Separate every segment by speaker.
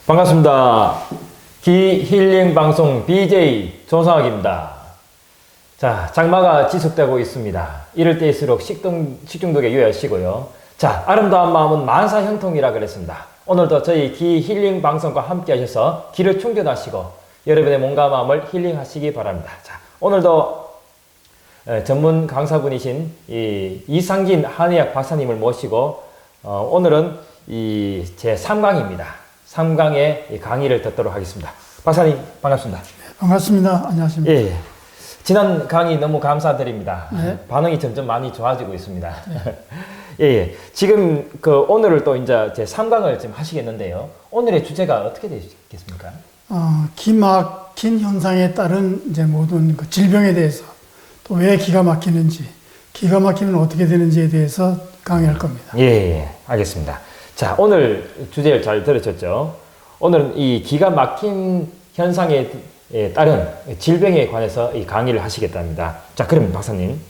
Speaker 1: 반갑습니다. 기힐링 방송 BJ 조상학입니다. 자, 장마가 지속되고 있습니다. 이럴 때일수록 식중독에 유의하시고요. 자, 아름다운 마음은 만사 형통이라 그랬습니다. 오늘도 저희 기힐링 방송과 함께 하셔서 기를 충전하시고 여러분의 몸과 마음을 힐링하시기 바랍니다. 자, 오늘도 전문 강사분이신 이상진 한의학 박사님을 모시고 오늘은 제 3강입니다. 3강의 강의를 듣도록 하겠습니다. 박사님 반갑습니다.
Speaker 2: 반갑습니다. 안녕하십니까.
Speaker 1: 예, 지난 강의 너무 감사드립니다.
Speaker 2: 네.
Speaker 1: 반응이 점점 많이 좋아지고 있습니다. 예, 지금 오늘을 또 이제 제 3강을 지금 하시겠는데요. 오늘의 주제가 어떻게 되시겠습니까?
Speaker 2: 기막힌 현상에 따른 이제 모든 그 질병에 대해서 또 왜 기가 막히는지, 기가 막히면 어떻게 되는지에 대해서 강의할 겁니다.
Speaker 1: 예, 알겠습니다. 자, 오늘 주제를 잘 들으셨죠? 오늘은 이 기가 막힌 현상에 따른 질병에 관해서 이 강의를 하시겠답니다. 자, 그럼 박사님,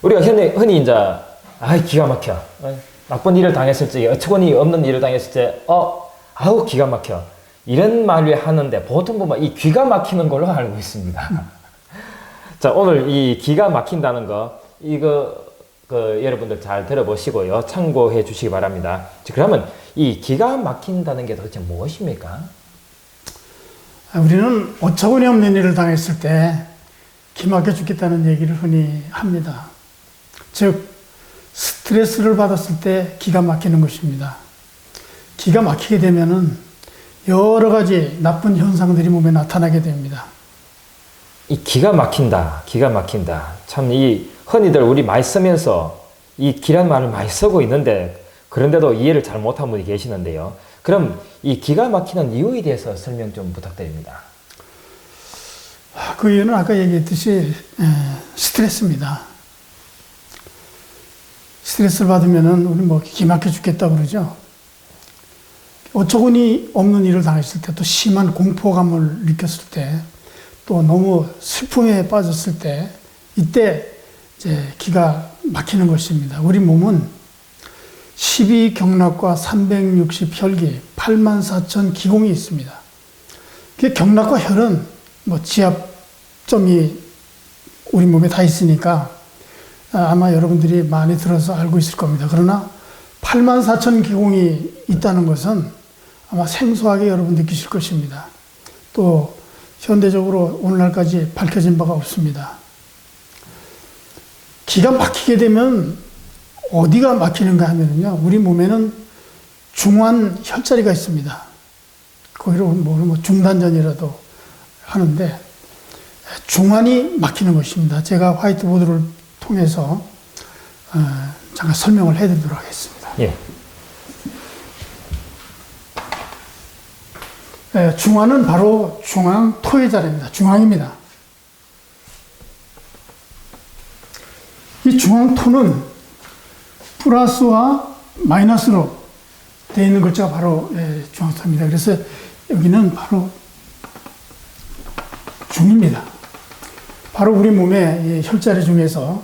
Speaker 1: 우리가 흔히 이제 기가 막혀, 나쁜 일을 당했을 때, 어처구니 없는 일을 당했을 때, 아우 기가 막혀, 이런 말을 하는데 보통 보면 이 귀가 막히는 걸로 알고 있습니다. 자, 오늘 이 기가 막힌다는 거, 이거 여러분들 잘 들어보시고요. 참고해 주시기 바랍니다. 그러면 이 기가 막힌다는 게 도대체 무엇입니까?
Speaker 2: 우리는 어처구니 없는 일을 당했을 때 기막혀 죽겠다는 얘기를 흔히 합니다. 즉, 스트레스를 받았을 때 기가 막히는 것입니다. 기가 막히게 되면은 여러 가지 나쁜 현상들이 몸에 나타나게 됩니다.
Speaker 1: 이 기가 막힌다. 참 흔히들 우리 많이 쓰면서 이 기란 말을 많이 쓰고 있는데 그런데도 이해를 잘 못한 분이 계시는데요. 그럼 이 기가 막히는 이유에 대해서 설명 좀 부탁드립니다.
Speaker 2: 그 이유는 아까 얘기했듯이 스트레스입니다. 스트레스를 받으면은 우리 기막혀 죽겠다 그러죠. 어처구니 없는 일을 당했을 때, 또 심한 공포감을 느꼈을 때, 또 너무 슬픔에 빠졌을 때, 이때 이제 기가 막히는 것입니다. 우리 몸은 12경락과 360혈기, 84,000 기공이 있습니다. 경락과 혈은 지압점이 우리 몸에 다 있으니까 아마 여러분들이 많이 들어서 알고 있을 겁니다. 그러나 84,000 기공이 있다는 것은 아마 생소하게 여러분 느끼실 것입니다. 또 현대적으로 오늘날까지 밝혀진 바가 없습니다. 기가 막히게 되면 어디가 막히는가 하면요, 우리 몸에는 중환 혈자리가 있습니다. 거기로 중단전이라도 하는데 중환이 막히는 것입니다. 제가 화이트보드를 통해서 잠깐 설명을 해드리도록 하겠습니다.
Speaker 1: 예.
Speaker 2: 중환은 바로 중앙 토의 자리입니다. 중앙입니다. 이 중앙토는 플러스와 마이너스로 되어 있는 글자가 바로 중앙토입니다. 그래서 여기는 바로 중입니다. 바로 우리 몸의 혈자리 중에서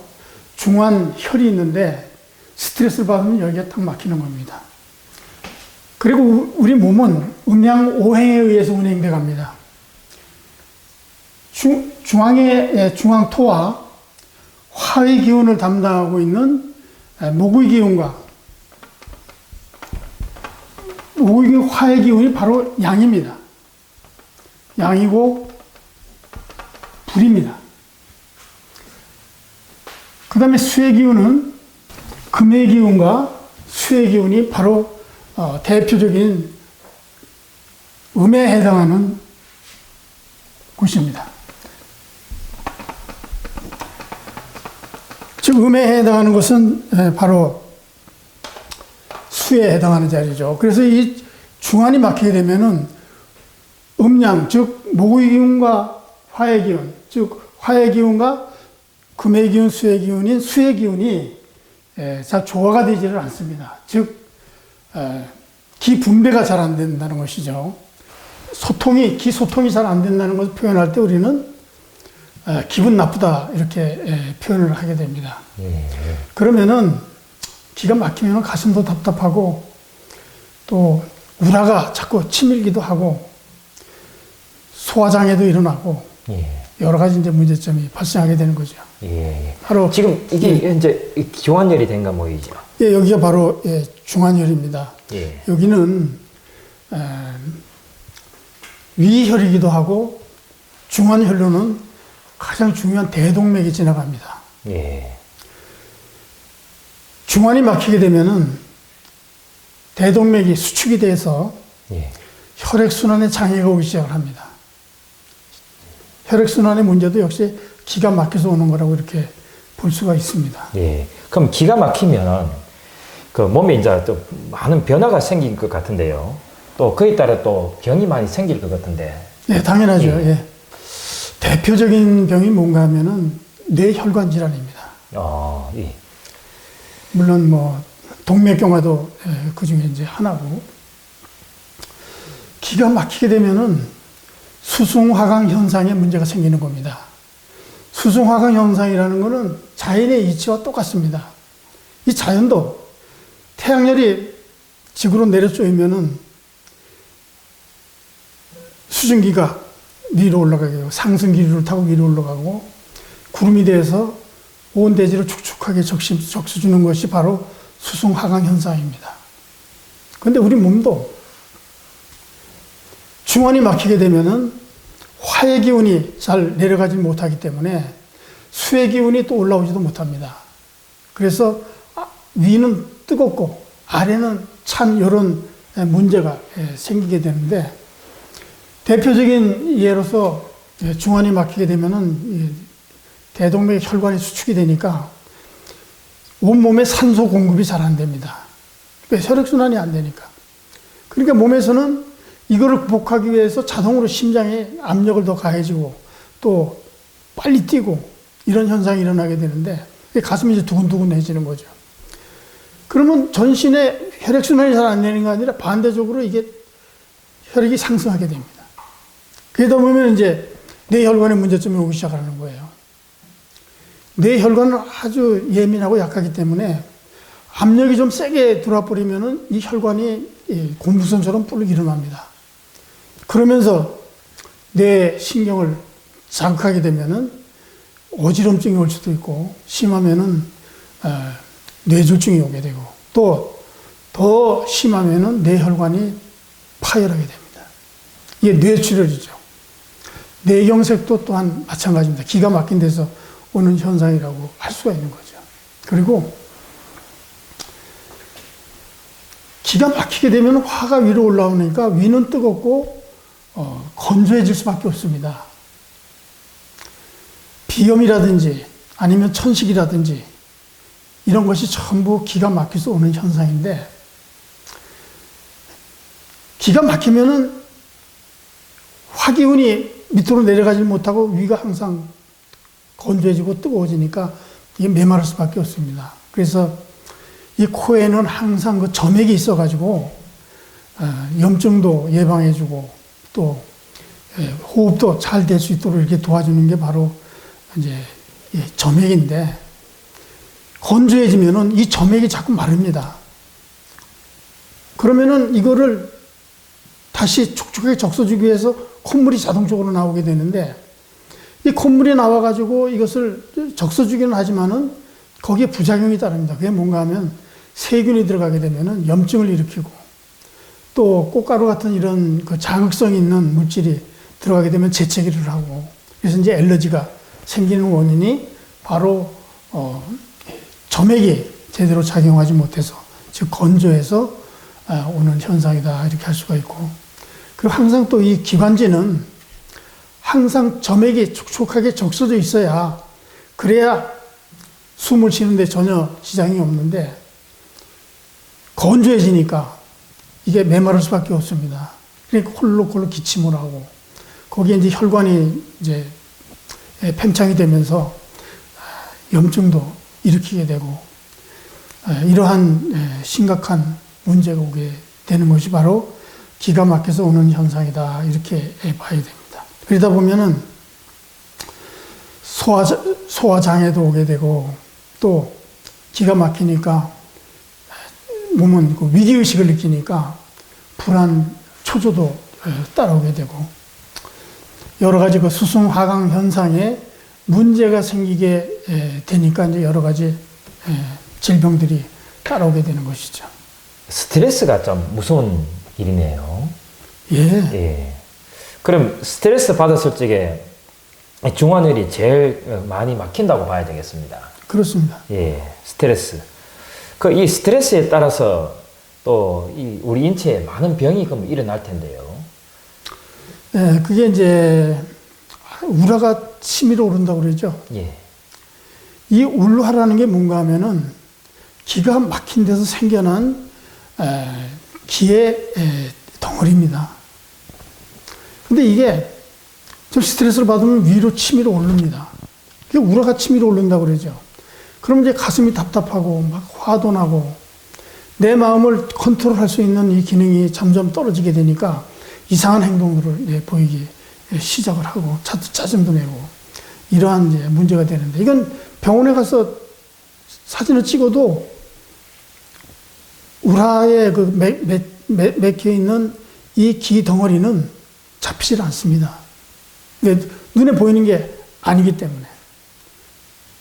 Speaker 2: 중환혈이 있는데 스트레스를 받으면 여기가 딱 막히는 겁니다. 그리고 우리 몸은 음양오행에 의해서 운행돼 갑니다. 중앙의 중앙토와 화의 기운을 담당하고 있는 목의 기운과 화의 기운이 바로 양입니다. 양이고 불입니다. 그 다음에 수의 기운은 금의 기운과 수의 기운이 바로 대표적인 음에 해당하는 곳입니다. 즉, 음에 해당하는 것은 바로 수에 해당하는 자리죠. 그래서 이 중환이 막히게 되면은 음양, 즉, 목의 기운과 화의 기운, 즉, 화의 기운과 금의 기운, 수의 기운인 수의 기운이 잘 조화가 되지를 않습니다. 즉, 기 분배가 잘 안 된다는 것이죠. 기소통이 잘 안 된다는 것을 표현할 때 우리는 기분 나쁘다 이렇게 표현을 하게 됩니다. 그러면은 기가 막히면 가슴도 답답하고 또 우라가 자꾸 치밀기도 하고 소화장애도 일어나고
Speaker 1: 예.
Speaker 2: 여러 가지 이제 문제점이 발생하게 되는 거죠.
Speaker 1: 예.
Speaker 2: 바로
Speaker 1: 지금 이게 현재 중환열이 된가 뭐이죠?
Speaker 2: 예, 여기가 바로 예, 중환혈입니다.
Speaker 1: 예.
Speaker 2: 여기는 위혈이기도 하고 중환혈로는 가장 중요한 대동맥이 지나갑니다.
Speaker 1: 예.
Speaker 2: 중환이 막히게 되면은 대동맥이 수축이 돼서
Speaker 1: 예.
Speaker 2: 혈액순환에 장애가 오기 시작을 합니다. 혈액순환의 문제도 역시 기가 막혀서 오는 거라고 이렇게 볼 수가 있습니다.
Speaker 1: 예. 그럼 기가 막히면 그 몸에 이제 또 많은 변화가 생긴 것 같은데요. 또 그에 따라 또 병이 많이 생길 것 같은데.
Speaker 2: 네, 당연하죠.
Speaker 1: 예.
Speaker 2: 예. 대표적인 병이 뭔가 하면은 뇌혈관 질환입니다.
Speaker 1: 예.
Speaker 2: 물론 뭐 동맥경화도 그 중에 이제 하나고, 기가 막히게 되면은 수승화강 현상에 문제가 생기는 겁니다. 수승화강 현상이라는 것은 자연의 이치와 똑같습니다. 이 자연도 태양열이 지구로 내려 쏘이면은 수증기가 위로 올라가게 되고 상승기류를 타고 위로 올라가고 구름이 돼서 온 대지를 축축하게 적셔주는 것이 바로 수승화강 현상입니다. 그런데 우리 몸도 중환이 막히게 되면은 화의 기운이 잘 내려가지 못하기 때문에 수의 기운이 또 올라오지도 못합니다. 그래서 위는 뜨겁고 아래는 찬 이런 문제가 생기게 되는데, 대표적인 예로서 중환이 막히게 되면은 대동맥 혈관이 수축이 되니까 온몸에 산소 공급이 잘 안 됩니다. 혈액순환이 안 되니까. 그러니까 몸에서는 이거를 극복하기 위해서 자동으로 심장에 압력을 더 가해지고 또 빨리 뛰고 이런 현상이 일어나게 되는데 가슴이 이제 두근두근해지는 거죠. 그러면 전신에 혈액순환이 잘 안 되는 게 아니라 반대적으로 이게 혈액이 상승하게 됩니다. 그러다 보면 이제 뇌혈관의 문제점이 오기 시작하는 거예요. 뇌혈관은 아주 예민하고 약하기 때문에 압력이 좀 세게 들어와 버리면은 이 혈관이 공무선처럼 뿔 일어납니다. 그러면서 뇌 신경을 자극하게 되면은 어지럼증이 올 수도 있고, 심하면은 뇌졸중이 오게 되고, 또 더 심하면은 뇌혈관이 파열하게 됩니다. 이게 뇌출혈이죠. 뇌경색도 또한 마찬가지입니다. 기가 막힌 데서 오는 현상이라고 할 수가 있는 거죠. 그리고 기가 막히게 되면 화가 위로 올라오니까 위는 뜨겁고 건조해질 수밖에 없습니다. 비염이라든지 아니면 천식이라든지 이런 것이 전부 기가 막혀서 오는 현상인데, 기가 막히면은 화기운이 밑으로 내려가지 못하고 위가 항상 건조해지고 뜨거워지니까 이게 메마를 수밖에 없습니다. 그래서 이 코에는 항상 그 점액이 있어가지고 염증도 예방해주고 또 호흡도 잘 될 수 있도록 이렇게 도와주는 게 바로 이제 점액인데, 건조해지면은 이 점액이 자꾸 마릅니다. 그러면은 이거를 다시 촉촉하게 적셔주기 위해서 콧물이 자동적으로 나오게 되는데, 이 콧물이 나와가지고 이것을 적셔주기는 하지만은 거기에 부작용이 따릅니다. 그게 뭔가 하면 세균이 들어가게 되면은 염증을 일으키고, 또 꽃가루 같은 이런 그 자극성 있는 물질이 들어가게 되면 재채기를 하고, 그래서 이제 알러지가 생기는 원인이 바로 점액이 제대로 작용하지 못해서, 즉 건조해서 오는 현상이다 이렇게 할 수가 있고, 그리고 항상 또 이 기관지는 항상 점액이 촉촉하게 적셔져 있어야, 그래야 숨을 쉬는데 전혀 지장이 없는데, 건조해지니까 이게 메마를 수밖에 없습니다. 그러니까 홀로 기침을 하고, 거기에 이제 혈관이 이제 팽창이 되면서 염증도 일으키게 되고, 이러한 심각한 문제가 오게 되는 것이 바로 기가 막혀서 오는 현상이다 이렇게 봐야 됩니다. 그러다 보면은 소화장애도 오게 되고, 또 기가 막히니까 몸은 그 위기의식을 느끼니까 불안, 초조도 따라오게 되고 여러 가지 그 수승 하강 현상에 문제가 생기게 되니까 이제 여러 가지 질병들이 따라오게 되는 것이죠.
Speaker 1: 스트레스가 좀 무서운 일이네요.
Speaker 2: 예.
Speaker 1: 예. 그럼 스트레스 받았을 적에 중환혈이 제일 많이 막힌다고 봐야 되겠습니다.
Speaker 2: 그렇습니다.
Speaker 1: 예, 스트레스. 그 이 스트레스에 따라서 또 이 우리 인체에 많은 병이 그럼 일어날 텐데요.
Speaker 2: 예, 그게 이제 우라가 치밀어 오른다고 그러죠.
Speaker 1: 예.
Speaker 2: 이 울화라는 게 뭔가 하면은 기가 막힌 데서 생겨난 기의 덩어리입니다. 근데 이게 좀 스트레스를 받으면 위로 치밀어 오릅니다. 그게 우라가 치밀어 오른다고 그러죠. 그럼 이제 가슴이 답답하고 막 화도 나고 내 마음을 컨트롤할 수 있는 이 기능이 점점 떨어지게 되니까 이상한 행동들을 보이기 시작을 하고 짜증도 내고 이러한 이제 문제가 되는데 이건 병원에 가서 사진을 찍어도 우라에 그 맥혀 있는 이 기 덩어리는 잡히질 않습니다. 눈에 보이는 게 아니기 때문에.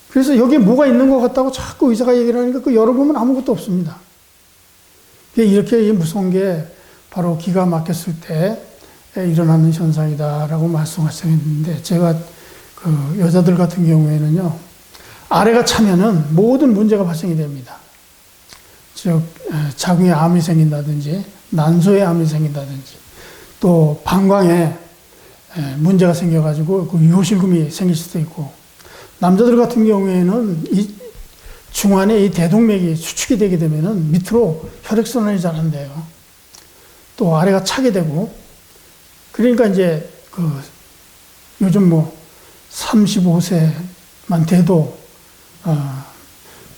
Speaker 2: 그래서 여기에 뭐가 있는 것 같다고 자꾸 의사가 얘기를 하니까 그 열어보면 아무것도 없습니다. 이렇게 무서운 게 바로 기가 막혔을 때 일어나는 현상이다라고 말씀하셨는데 제가 그 여자들 같은 경우에는요 아래가 차면은 모든 문제가 발생이 됩니다. 즉 자궁에 암이 생긴다든지 난소에 암이 생긴다든지 또 방광에 문제가 생겨가지고 그 요실금이 생길 수도 있고 남자들 같은 경우에는 이 중안에 이 대동맥이 수축이 되게 되면은 밑으로 혈액순환이 잘 안 돼요. 또 아래가 차게 되고 그러니까 이제 그 요즘 뭐 35세만 돼도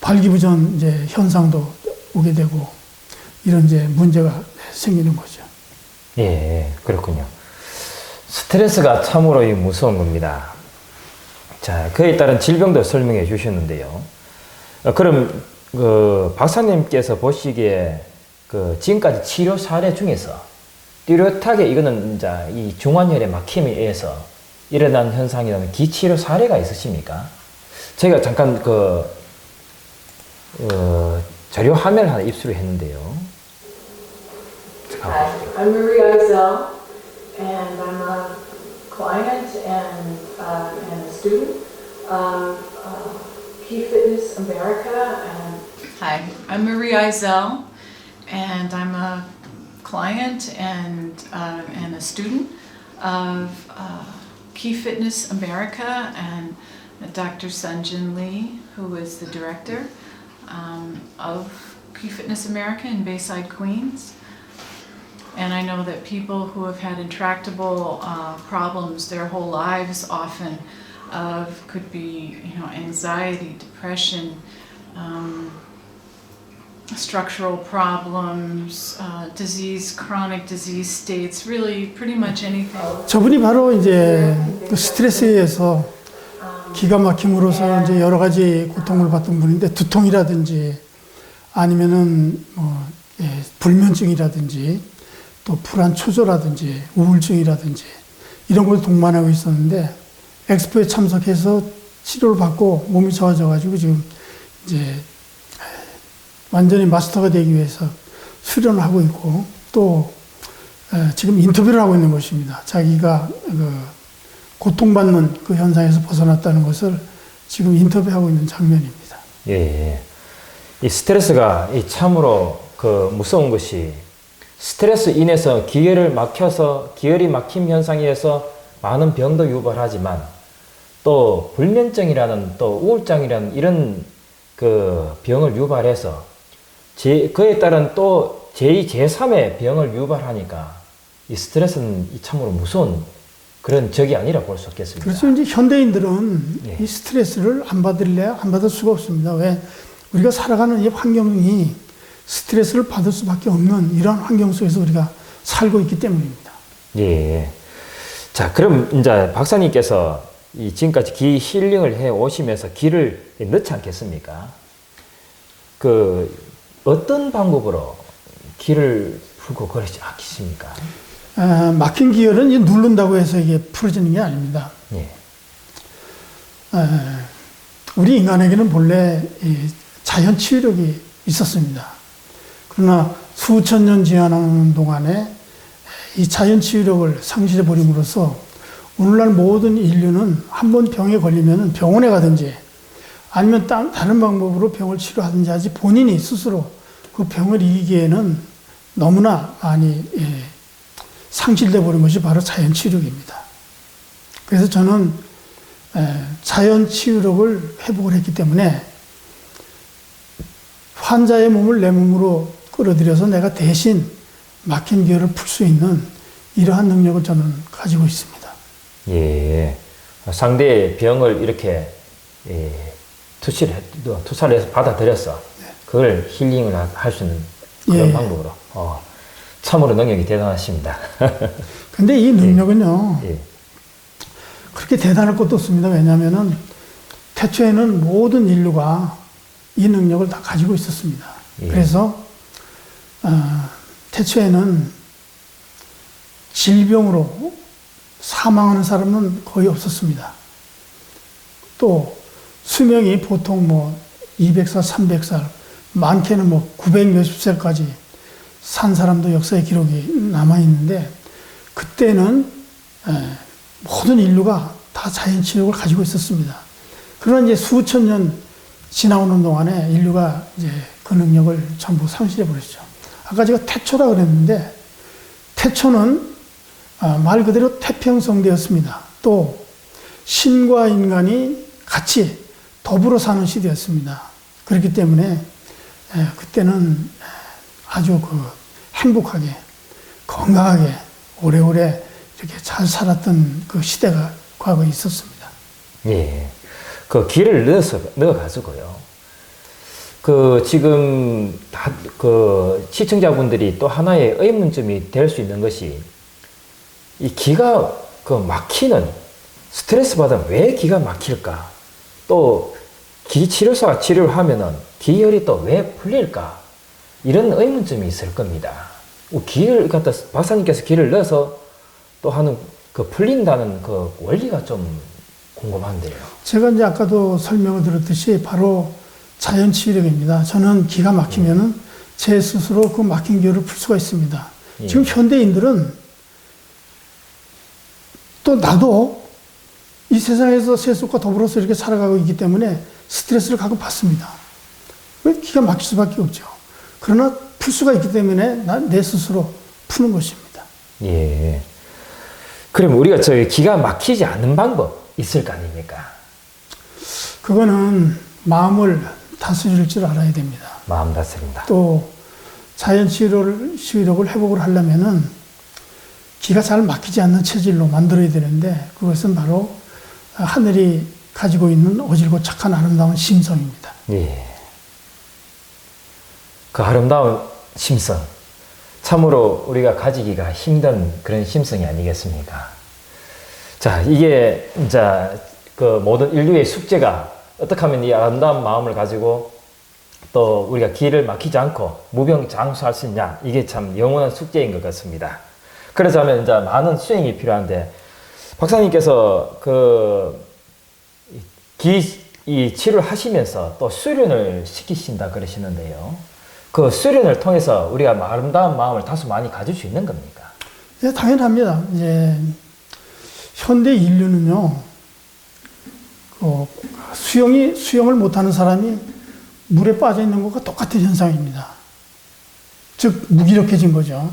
Speaker 2: 발기부전 이제 현상도 오게 되고 이런 이제 문제가 생기는 거죠.
Speaker 1: 예, 그렇군요. 스트레스가 참으로 무서운 겁니다. 자, 그에 따른 질병도 설명해 주셨는데요. 그럼 그 박사님께서 보시기에 그 지금까지 치료 사례 중에서 뚜렷하게 이거는 이제 이 중환혈의 막힘에 의해서 일어난 현상이라는 기치료 사례가 있으십니까? 제가 잠깐 자료 화면을 하나 입수를 했는데요.
Speaker 3: Hi, I'm Marie Eisel, and I'm a client and a student of Key Fitness America. And hi, I'm Marie Eisel, and I'm a client and a student of Key Fitness America and Dr. Sunjin Lee, who is the director of Key Fitness America in Bayside, Queens. And I know that people who have had intractable problems their whole lives often could be, anxiety, depression, structural problems, disease, chronic disease states, really pretty much anything.
Speaker 2: 저분이 바로 이제 그 스트레스에 의해서 기가 막힘으로써 이제 여러 가지 고통을 받던 분인데 두통이라든지 아니면은 불면증이라든지 또 불안 초조라든지 우울증이라든지 이런 걸 동반하고 있었는데 엑스포에 참석해서 치료를 받고 몸이 좋아져 가지고 지금 이제 완전히 마스터가 되기 위해서 수련을 하고 있고 또 지금 인터뷰를 하고 있는 것입니다. 자기가 고통받는 그 현상에서 벗어났다는 것을 지금 인터뷰하고 있는 장면입니다.
Speaker 1: 예. 이 스트레스가 참으로 무서운 것이 스트레스 인해서 기혈이 막힘 현상에 의해서 많은 병도 유발하지만 또 불면증이라는 또 우울증이라는 이런 그 병을 유발해서 그에 따른 또 제2, 제3의 병을 유발하니까 이 스트레스는 참으로 무서운 그런 적이 아니라 볼 수 없겠습니다.
Speaker 2: 그래서 이제 현대인들은 이 스트레스를 안 받을 수가 없습니다. 왜? 우리가 살아가는 이 환경이 스트레스를 받을 수밖에 없는 이러한 환경 속에서 우리가 살고 있기 때문입니다.
Speaker 1: 예. 자, 그럼 이제 박사님께서 지금까지 기 힐링을 해 오시면서 기를 넣지 않겠습니까? 어떤 방법으로 기를 풀고 그러지 않겠습니까?
Speaker 2: 막힌 기혈은 이제 누른다고 해서 이게 풀어지는 게 아닙니다.
Speaker 1: 예.
Speaker 2: 우리 인간에게는 본래 이 자연 치유력이 있었습니다. 그러나 수천 년 지나는 동안에 이 자연 치유력을 상실해 버림으로써 오늘날 모든 인류는 한 번 병에 걸리면 병원에 가든지 아니면 다른 방법으로 병을 치료하든지 하지 본인이 스스로 그 병을 이기기에는 너무나 많이 상실돼 버린 것이 바로 자연 치유력입니다. 그래서 저는 자연 치유력을 회복을 했기 때문에 환자의 몸을 내 몸으로 끌어들여서 내가 대신 막힌 기혈을 풀 수 있는 이러한 능력을 저는 가지고 있습니다.
Speaker 1: 예. 상대의 병을 이렇게 투사를 해서 받아들였어. 그걸 힐링을 할 수 있는 그런
Speaker 2: 예.
Speaker 1: 방법으로. 참으로 능력이 대단하십니다.
Speaker 2: 근데 이 능력은요,
Speaker 1: 예.
Speaker 2: 그렇게 대단할 것도 없습니다. 왜냐하면은 태초에는 모든 인류가 이 능력을 다 가지고 있었습니다.
Speaker 1: 예.
Speaker 2: 그래서 태초에는 질병으로 사망하는 사람은 거의 없었습니다. 또 수명이 보통 200살, 300살, 많게는 900 몇십 살까지 산 사람도 역사의 기록이 남아있는데, 그때는 모든 인류가 다 자연치유력을 가지고 있었습니다. 그러나 이제 수천 년 지나오는 동안에 인류가 이제 그 능력을 전부 상실해 버렸죠. 아까 제가 태초라 그랬는데, 태초는 말 그대로 태평성대였습니다. 또 신과 인간이 같이 더불어 사는 시대였습니다. 그렇기 때문에 그때는 아주 행복하게, 건강하게, 오래오래 이렇게 잘 살았던 그 시대가 과거에 있었습니다.
Speaker 1: 예. 그 길을 넣어가지고요. 지금 시청자분들이 또 하나의 의문점이 될 수 있는 것이, 이 기가 막히는, 스트레스 받으면 왜 기가 막힐까? 또 기치료사가 치료를 하면은 기혈이 또 왜 풀릴까? 이런 의문점이 있을 겁니다. 기를 갖다 박사님께서 기를 넣어서 또 하는 풀린다는 그 원리가 좀 궁금한데요.
Speaker 2: 제가 이제 아까도 설명을 드렸듯이 바로 자연 치유력입니다. 저는 기가 막히면은 제 스스로 그 막힌 기혈을 풀 수가 있습니다.
Speaker 1: 예.
Speaker 2: 지금 현대인들은 또 나도 이 세상에서 세속과 더불어서 이렇게 살아가고 있기 때문에 스트레스를 가끔 받습니다. 왜 기가 막힐 수밖에 없죠. 그러나 풀 수가 있기 때문에 내 스스로 푸는 것입니다.
Speaker 1: 예. 그럼 우리가 기가 막히지 않는 방법 있을 거 아닙니까?
Speaker 2: 그거는 마음을 다스릴 줄 알아야 됩니다.
Speaker 1: 마음 다스린다.
Speaker 2: 또 자연 치유력을 회복을 하려면은 기가 잘 막히지 않는 체질로 만들어야 되는데, 그것은 바로 하늘이 가지고 있는 어질고 착한 아름다운 심성입니다.
Speaker 1: 예. 그 아름다운 심성, 참으로 우리가 가지기가 힘든 그런 심성이 아니겠습니까? 자, 이게 모든 인류의 숙제가 어떻게 하면 이 아름다운 마음을 가지고 또 우리가 기를 막히지 않고 무병장수할 수 있냐, 이게 참 영원한 숙제인 것 같습니다. 그러자면 많은 수행이 필요한데, 박사님께서 이 치료를 하시면서 또 수련을 시키신다 그러시는데요. 그 수련을 통해서 우리가 아름다운 마음을 다소 많이 가질 수 있는 겁니까?
Speaker 2: 네, 당연합니다. 이제 현대 인류는요, 수영을 못하는 사람이 물에 빠져 있는 것과 똑같은 현상입니다. 즉 무기력해진 거죠.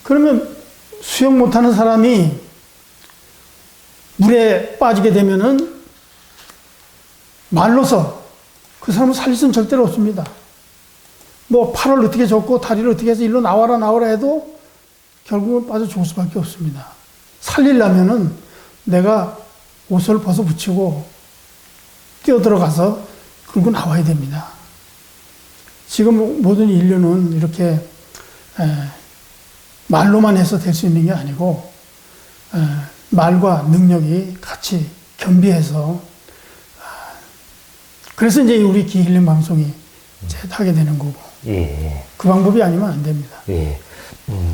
Speaker 2: 그러면 수영 못하는 사람이 물에 빠지게 되면은 말로서 그 사람을 살릴 수는 절대로 없습니다. 팔을 어떻게 젓고 다리를 어떻게 해서 일로 나와라 해도 결국은 빠져 죽을 수밖에 없습니다. 살리려면은 내가 옷을 벗어 붙이고 뛰어들어가서 끌고 나와야 됩니다. 지금 모든 인류는 이렇게 말로만 해서 될 수 있는 게 아니고 말과 능력이 같이 겸비해서, 그래서 이제 우리 기힐링 방송이 하게 되는 거고.
Speaker 1: 예.
Speaker 2: 그 방법이 아니면 안 됩니다.
Speaker 1: 예.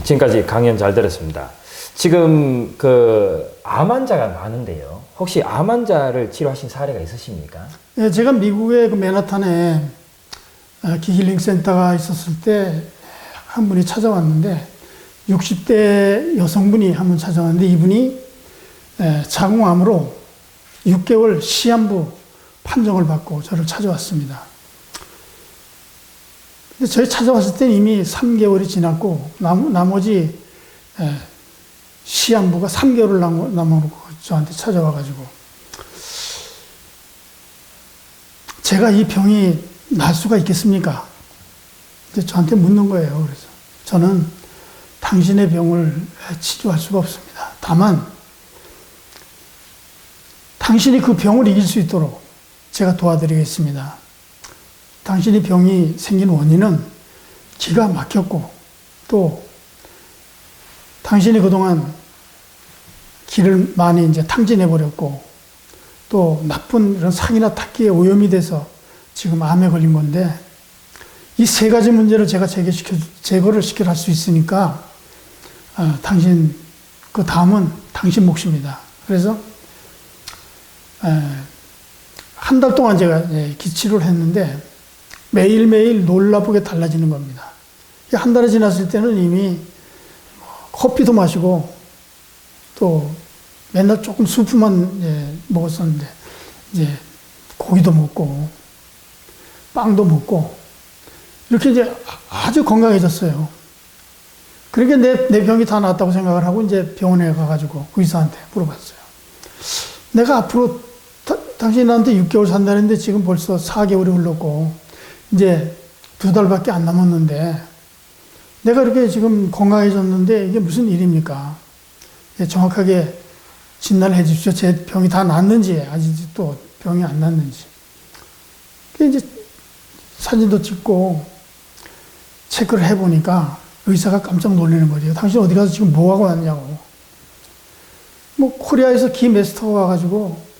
Speaker 1: 지금까지 강연 잘 들었습니다. 지금 그 암 환자가 많은데요. 혹시 암 환자를 치료하신 사례가 있으십니까?
Speaker 2: 예, 제가 미국의 그 맨하탄에 기힐링 센터가 있었을 때 한 분이 찾아왔는데 60대 여성분이 한 분 찾아왔는데 이분이 자궁암으로 6개월 시한부 판정을 받고 저를 찾아왔습니다. 근데 저희 찾아왔을 때는 이미 3개월이 지났고 나머지 시한부가 3개월을 남아놓고 저한테 찾아와가지고 제가 이 병이 날 수가 있겠습니까? 이제 저한테 묻는 거예요. 그래서 저는 당신의 병을 치료할 수가 없습니다. 다만 당신이 그 병을 이길 수 있도록 제가 도와드리겠습니다. 당신이 병이 생긴 원인은 기가 막혔고 또 당신이 그동안 기를 많이 이제 탕진해 버렸고 또 나쁜 이런 사기나 탁기에 오염이 돼서 지금 암에 걸린 건데 이 세 가지 문제를 제가 제거를 시킬 수 있으니까 당신 그 다음은 당신 몫입니다. 그래서 한 달 동안 제가 기치료를 했는데 매일매일 놀라보게 달라지는 겁니다. 한 달이 지났을 때는 이미 커피도 마시고 또 맨날 조금 수프만 먹었었는데 이제 고기도 먹고 빵도 먹고 이렇게 이제 아주 건강해졌어요. 그러니까 내 병이 다 나았다고 생각을 하고 이제 병원에 가가지고 의사한테 물어봤어요. 내가 앞으로 당신이 나한테 6개월 산다는데 지금 벌써 4개월이 흘렀고 이제 2달밖에 안 남았는데 내가 이렇게 지금 건강해졌는데 이게 무슨 일입니까? 정확하게 진단을 해 주십시오. 제 병이 다 낫는지 아직도 병이 안 낫는지. 이제 사진도 찍고 체크를 해보니까 의사가 깜짝 놀라는 거죠. 당신 어디 가서 지금 뭐하고 왔냐고. 뭐 코리아에서 기 메스터가 와가지고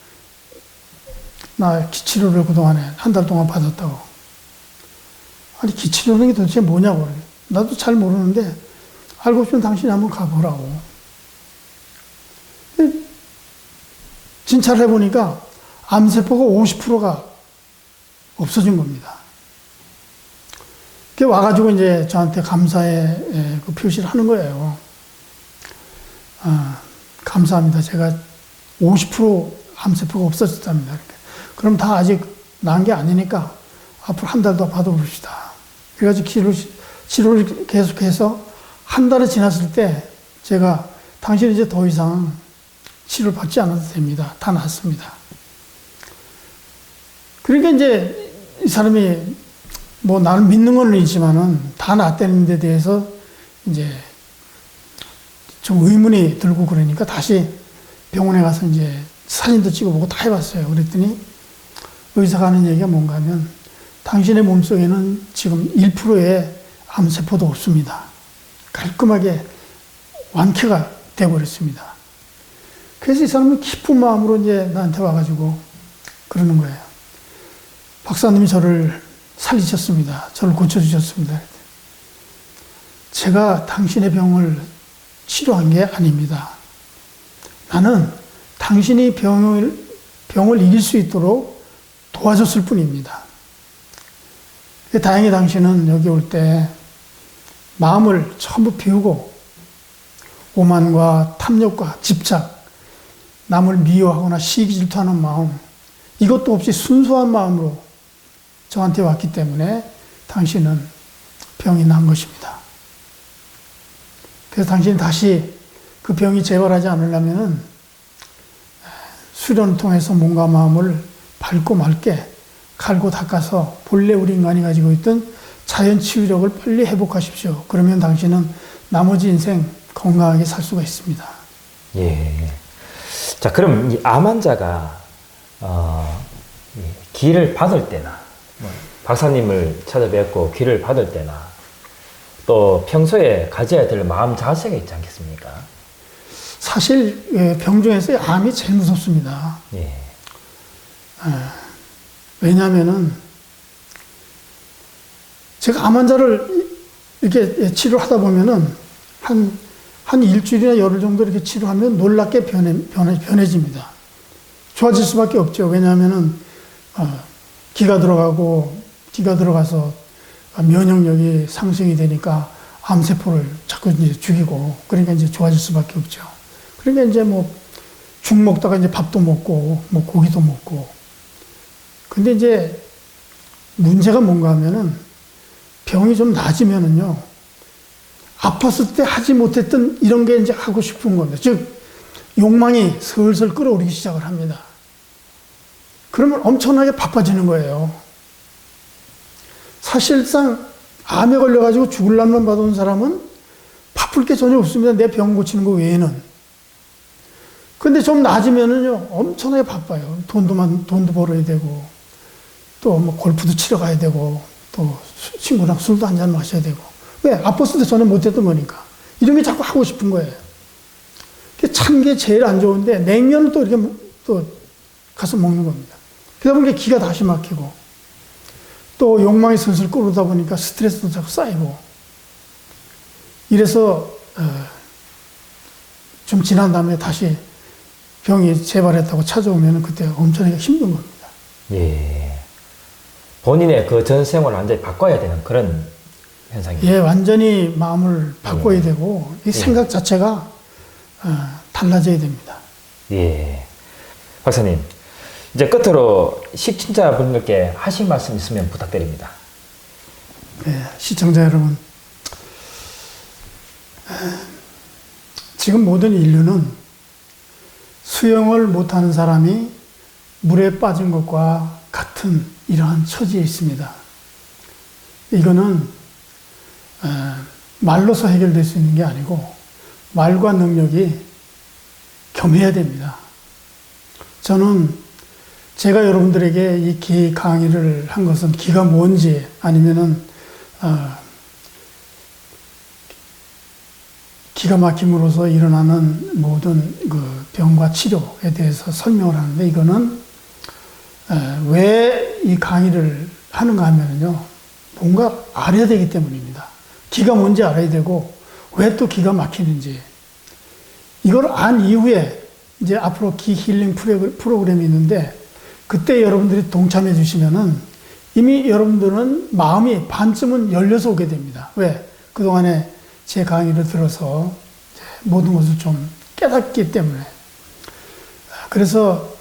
Speaker 2: 나 기치료를 그동안에 한 달 동안 받았다고. 아니 기치료는 게 도대체 뭐냐고. 나도 잘 모르는데 알고 싶으면 당신이 한번 가보라고. 진찰을 해보니까 암세포가 50%가 없어진 겁니다. 그 와가지고 이제 저한테 감사의 그 표시를 하는 거예요. 감사합니다. 제가 50% 암세포가 없어졌답니다. 이렇게. 그럼 다 아직 나은 게 아니니까 앞으로 한 달 더 받아봅시다. 그래가지고 치료를 계속해서 한 달이 지났을 때 제가 당신은 이제 더 이상 치료를 받지 않아도 됩니다. 다 낫습니다. 그러니까 이제 이 사람이 뭐 나를 믿는 건 있지만은 다 낫다는 데 대해서 이제 좀 의문이 들고 그러니까 다시 병원에 가서 이제 사진도 찍어보고 다 해봤어요. 그랬더니 의사가 하는 얘기가 뭔가 하면 당신의 몸속에는 지금 1%의 암세포도 없습니다. 깔끔하게 완쾌가 되어버렸습니다. 그래서 이 사람은 기쁜 마음으로 이제 나한테 와가지고 그러는 거예요. 박사님이 저를 살리셨습니다. 저를 고쳐주셨습니다. 제가 당신의 병을 치료한 게 아닙니다. 나는 당신이 병을 이길 수 있도록 도와줬을 뿐입니다. 다행히 당신은 여기 올 때 마음을 전부 비우고 오만과 탐욕과 집착, 남을 미워하거나 시기 질투하는 마음, 이것도 없이 순수한 마음으로 저한테 왔기 때문에 당신은 병이 난 것입니다. 그래서 당신이 다시 그 병이 재발하지 않으려면은 수련을 통해서 몸과 마음을 밝고 맑게 갈고 닦아서 본래 우리 인간이 가지고 있던 자연 치유력을 빨리 회복하십시오. 그러면 당신은 나머지 인생 건강하게 살 수가 있습니다.
Speaker 1: 예. 자, 그럼 이 암 환자가 기를 받을 때나 박사님을 찾아뵙고 기를 받을 때나 또 평소에 가져야 될 마음 자세가 있지 않겠습니까?
Speaker 2: 사실 병 중에서 암이 제일 무섭습니다.
Speaker 1: 예.
Speaker 2: 왜냐하면은 제가 암 환자를 이렇게 치료하다 보면은 한 일주일이나 열흘 정도 이렇게 치료하면 놀랍게 변해집니다. 좋아질 수밖에 없죠. 왜냐하면은 기가 들어가서 면역력이 상승이 되니까 암세포를 자꾸 이제 죽이고, 그러니까 이제 좋아질 수밖에 없죠. 그러니까 이제 뭐 죽 먹다가 이제 밥도 먹고 뭐 고기도 먹고. 근데 이제 문제가 뭔가 하면은 병이 좀 나아지면은요, 아팠을 때 하지 못했던 이런 게 이제 하고 싶은 겁니다. 즉 욕망이 슬슬 끌어오르기 시작을 합니다. 그러면 엄청나게 바빠지는 거예요. 사실상 암에 걸려가지고 죽을 날만 받아온 사람은 바쁠 게 전혀 없습니다. 내 병 고치는 거 외에는. 근데 좀 나아지면은요, 엄청나게 바빠요. 돈도 벌어야 되고, 또 뭐 골프도 치러 가야 되고, 또 친구랑 술도 한잔 마셔야 되고. 왜? 아팠을 때 전혀 못했던 거니까. 이런 게 자꾸 하고 싶은 거예요. 찬 게 제일 안 좋은데, 냉면을 또 이렇게 또 가서 먹는 겁니다. 그러다 보니까 기가 다시 막히고, 또 욕망이 슬슬 끌어오다 보니까 스트레스도 자꾸 쌓이고, 이래서 좀 지난 다음에 다시 병이 재발했다고 찾아오면 그때 엄청나게 힘든 겁니다.
Speaker 1: 예. 본인의 그 전 생활을 완전히 바꿔야 되는 그런 현상이에요.
Speaker 2: 예, 완전히 마음을 바꿔야 되고, 이 생각 자체가 달라져야 됩니다.
Speaker 1: 예. 박사님, 이제 끝으로 시청자분들께 하실 말씀 있으면 부탁드립니다.
Speaker 2: 예, 시청자 여러분, 지금 모든 인류는 수영을 못하는 사람이 물에 빠진 것과 같은 이러한 처지에 있습니다. 이거는 말로서 해결될 수 있는 게 아니고 말과 능력이 겸해야 됩니다. 저는 제가 여러분들에게 이 기 강의를 한 것은 기가 뭔지 아니면은 기가 막힘으로써 일어나는 모든 그 병과 치료에 대해서 설명을 하는데, 이거는 왜 이 강의를 하는가 하면요, 뭔가 알아야 되기 때문입니다. 기가 뭔지 알아야 되고, 왜 또 기가 막히는지. 이걸 안 이후에 이제 앞으로 기 힐링 프로그램이 있는데, 그때 여러분들이 동참해 주시면은 이미 여러분들은 마음이 반쯤은 열려서 오게 됩니다. 왜? 그동안에 제 강의를 들어서 모든 것을 좀 깨닫기 때문에. 그래서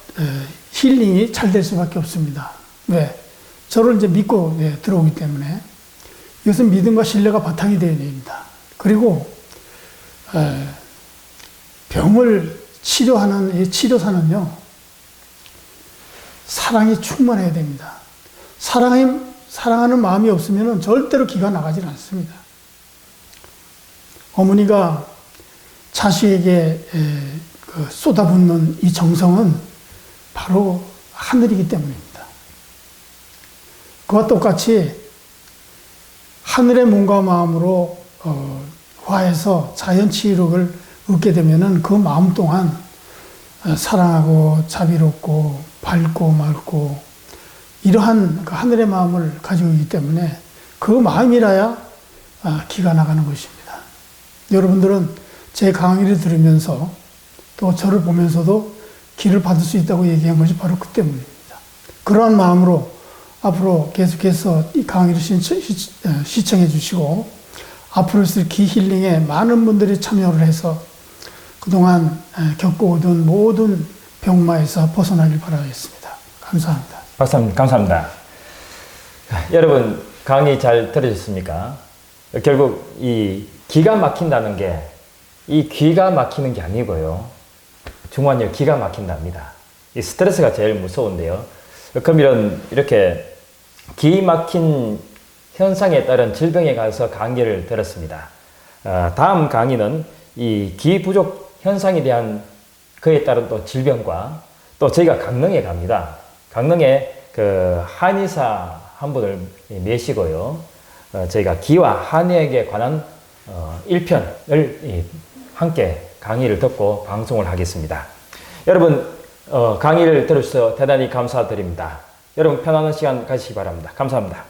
Speaker 2: 힐링이 잘 될 수밖에 없습니다. 왜? 저를 이제 믿고 들어오기 때문에. 이것은 믿음과 신뢰가 바탕이 되어야 됩니다. 그리고 병을 치료하는 이 치료사는요, 사랑이 충만해야 됩니다. 사랑하는 마음이 없으면 절대로 기가 나가질 않습니다. 어머니가 자식에게 쏟아붓는 이 정성은 바로 하늘이기 때문입니다. 그와 똑같이 하늘의 몸과 마음으로 화해서 자연치유력을 얻게 되면은 그 마음 또한 사랑하고 자비롭고 밝고 맑고 이러한 그 하늘의 마음을 가지고 있기 때문에 그 마음이라야 기가 나가는 것입니다. 여러분들은 제 강의를 들으면서 또 저를 보면서도 기를 받을 수 있다고 얘기한 것이 바로 그 때문입니다. 그러한 마음으로 앞으로 계속해서 이 강의를 시청해 주시고 앞으로 있을 기 힐링에 많은 분들이 참여를 해서 그동안 겪어오던 모든 병마에서 벗어나길 바라겠습니다. 감사합니다.
Speaker 1: 박사님, 감사합니다. 여러분, 강의 잘 들으셨습니까? 결국 이 기가 막힌다는 게 이 귀가 막히는 게 아니고요. 중환열 기가 막힌답니다. 이 스트레스가 제일 무서운데요. 그럼 이렇게 기 막힌 현상에 따른 질병에 관해서 강의를 들었습니다. 다음 강의는 이 기 부족 현상에 대한 그에 따른 또 질병과 또 저희가 강릉에 갑니다. 강릉에 그 한의사 한 분을 모시고요. 저희가 기와 한의학에 관한 1편을 함께 강의를 듣고 방송을 하겠습니다. 여러분 강의를 들어주셔서 대단히 감사드립니다. 여러분 편안한 시간 가시기 바랍니다. 감사합니다.